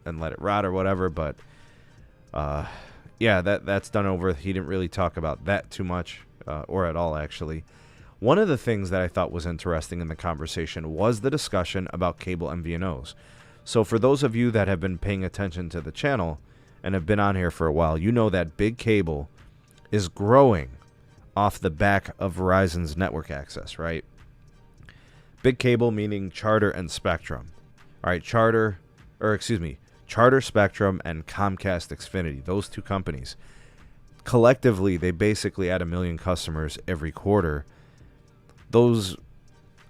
and let it rot or whatever. But yeah, that's done over. He didn't really talk about that too much or at all, actually. One of the things that I thought was interesting in the conversation was the discussion about cable MVNOs. So for those of you that have been paying attention to the channel and have been on here for a while, you know that big cable is growing off the back of Verizon's network access, right? Big cable meaning Charter and Spectrum. All right, Charter, Spectrum, and Comcast Xfinity, those two companies. Collectively, they basically add 1 million customers every quarter. Those,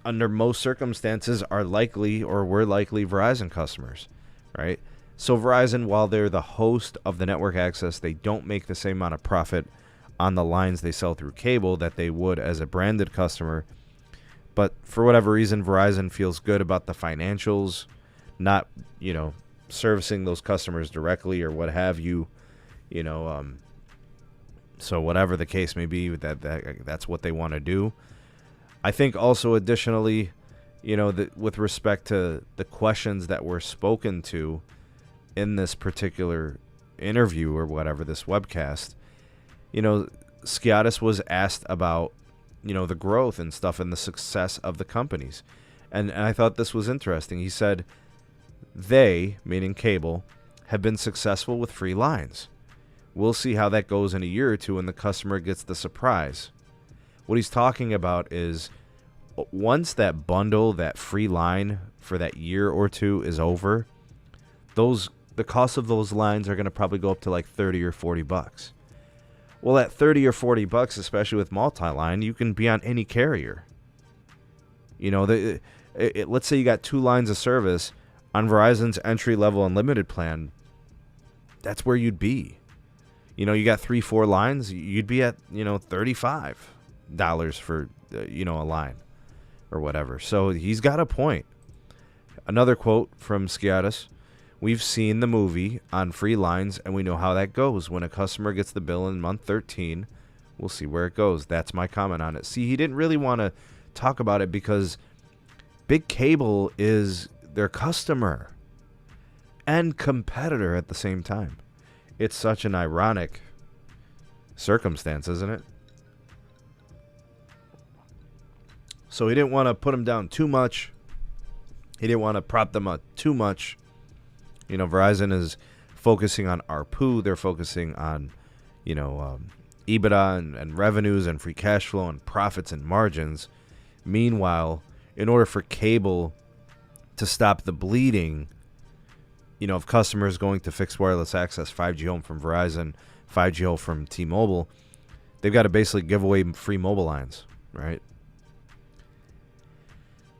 under most circumstances, are likely or were likely Verizon customers, right? So Verizon, while they're the host of the network access, they don't make the same amount of profit on the lines they sell through cable that they would as a branded customer. But for whatever reason, Verizon feels good about the financials, not, servicing those customers directly or what have you, so whatever the case may be, that's what they want to do. I think also additionally, with respect to the questions that were spoken to in this particular interview or whatever, this webcast, Skiatis was asked about, the growth and stuff and the success of the companies. And I thought this was interesting. He said they, meaning cable, have been successful with free lines. We'll see how that goes in a year or two when the customer gets the surprise. What he's talking about is once that bundle, that free line for that year or two is over, the cost of those lines are going to probably go up to like $30 or $40. Well, at $30 or $40, especially with multi-line, you can be on any carrier. Let's say you got 2 lines of service on Verizon's entry-level unlimited plan. That's where you'd be. You got 3-4 lines, you'd be at, $35 for, a line or whatever. So he's got a point. Another quote from Skiatis: "We've seen the movie on free lines, and we know how that goes. When a customer gets the bill in month 13, we'll see where it goes." That's my comment on it. See, he didn't really want to talk about it because big cable is their customer and competitor at the same time. It's such an ironic circumstance, isn't it? So he didn't want to put them down too much. He didn't want to prop them up too much. Verizon is focusing on ARPU. They're focusing on, EBITDA and revenues and free cash flow and profits and margins. Meanwhile, in order for cable to stop the bleeding, of customers going to fixed wireless access, 5G home from Verizon, 5G home from T-Mobile, they've got to basically give away free mobile lines, right?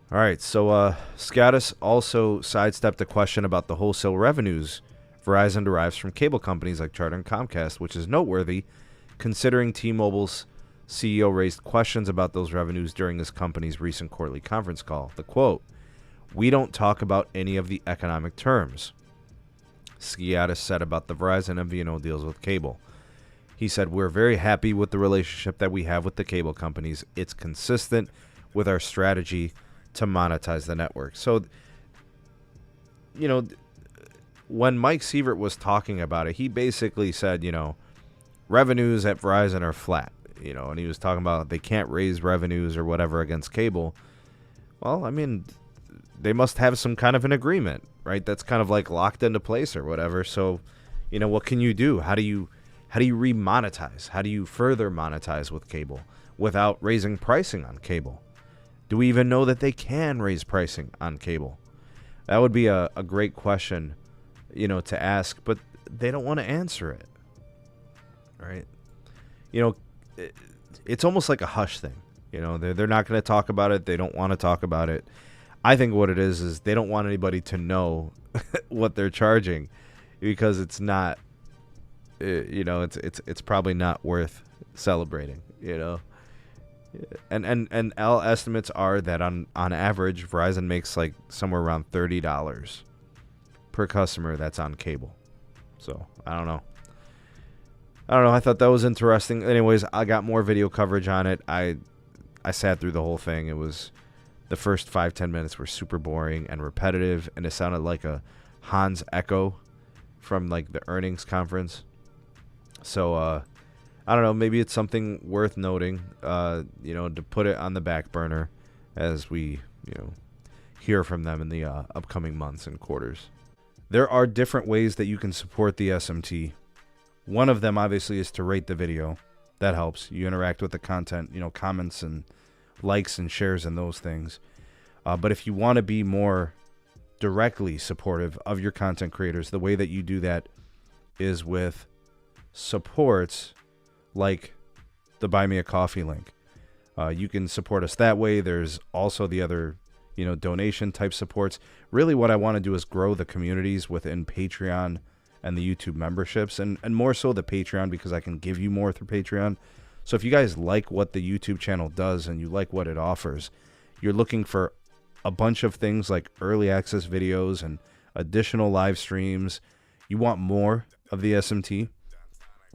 All right, so Skiatis also sidestepped a question about the wholesale revenues Verizon derives from cable companies like Charter and Comcast, which is noteworthy considering T-Mobile's CEO raised questions about those revenues during his company's recent quarterly conference call. The quote, "We don't talk about any of the economic terms," Skiatis said about the Verizon MVNO deals with cable. He said, "We're very happy with the relationship that we have with the cable companies. It's consistent with our strategy to monetize the network." So, when Mike Sievert was talking about it, he basically said, revenues at Verizon are flat, and he was talking about they can't raise revenues or whatever against cable. Well, I mean, they must have some kind of an agreement, right? That's kind of like locked into place or whatever. So, what can you do? How do you remonetize? How do you further monetize with cable without raising pricing on cable? Do we even know that they can raise pricing on cable? That would be a great question, to ask, but they don't want to answer it, right? It's almost like a hush thing. They're not going to talk about it. They don't want to talk about it. I think what it is they don't want anybody to know what they're charging because it's not, it's probably not worth celebrating, And all estimates are that on average, Verizon makes like somewhere around $30 per customer that's on cable. So I don't know. I thought that was interesting. Anyways, I got more video coverage on it. I sat through the whole thing. It was the first 5-10 minutes were super boring and repetitive, and it sounded like a Hans Echo from like the earnings conference. So I don't know, maybe it's something worth noting, you know, to put it on the back burner as we, you know, hear from them in the upcoming months and quarters. There are different ways that you can support the SMT. One of them obviously is to rate the video. That helps. You interact with the content, you know, comments and likes and shares and those things. But if you want to be more directly supportive of your content creators, the way that you do that is with supports like the Buy Me a Coffee link. You can support us that way. There's also the other, you know, donation type supports. Really what I want to do is grow the communities within Patreon and the YouTube memberships, and more so the Patreon, because I can give you more through Patreon. So if you guys like what the YouTube channel does and you like what it offers, you're looking for a bunch of things like early access videos and additional live streams, you want more of the SMT,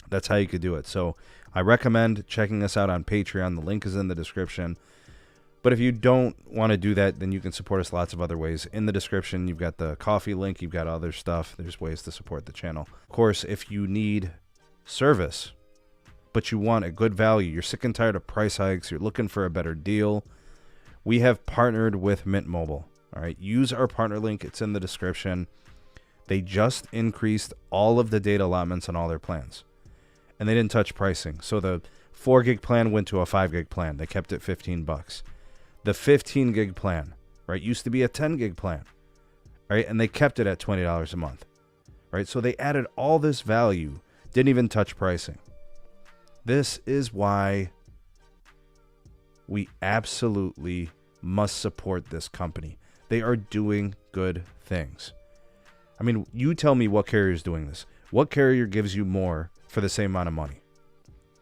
that's how you could do it. So I recommend checking us out on Patreon. The link is in the description. But if you don't want to do that, then you can support us lots of other ways. In the description, you've got the coffee link, you've got other stuff. There's ways to support the channel. Of course, if you need service, but you want a good value, you're sick and tired of price hikes, you're looking for a better deal, we have partnered with Mint Mobile. All right, use our partner link. It's in the description. They just increased all of the data allotments on all their plans, and they didn't touch pricing. So the 4 gig plan went to a 5 gig plan. They kept it $15. The 15 gig plan, right, used to be a 10 gig plan, right, and they kept it at $20 a month, right? So they added all this value, didn't even touch pricing. This is why we absolutely must support this company. They are doing good things. I mean, you tell me what carrier is doing this. What carrier gives you more for the same amount of money,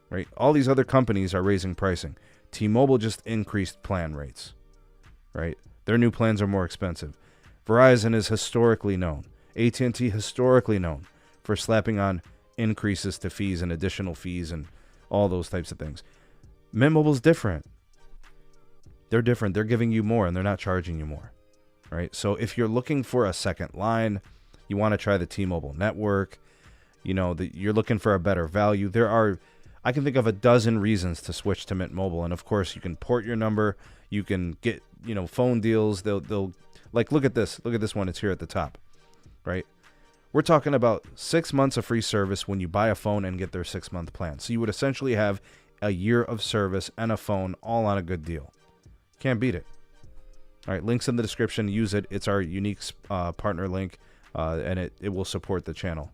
right? All these other companies are raising pricing. T-Mobile just increased plan rates, right? Their new plans are more expensive. Verizon is historically known, AT&T historically known for slapping on increases to fees and additional fees and all those types of things. Mint Mobile's different. They're different. They're giving you more and they're not charging you more, right? So if you're looking for a second line, you want to try the T-Mobile network, you know, you're looking for a better value. I can think of a dozen reasons to switch to Mint Mobile. And of course, you can port your number. You can get, you know, phone deals. They'll like, look at this. Look at this one. It's here at the top, right? We're talking about 6 months of free service when you buy a phone and get their 6-month plan. So you would essentially have a year of service and a phone all on a good deal. Can't beat it. All right, links in the description. Use it. It's our unique partner link, and it will support the channel.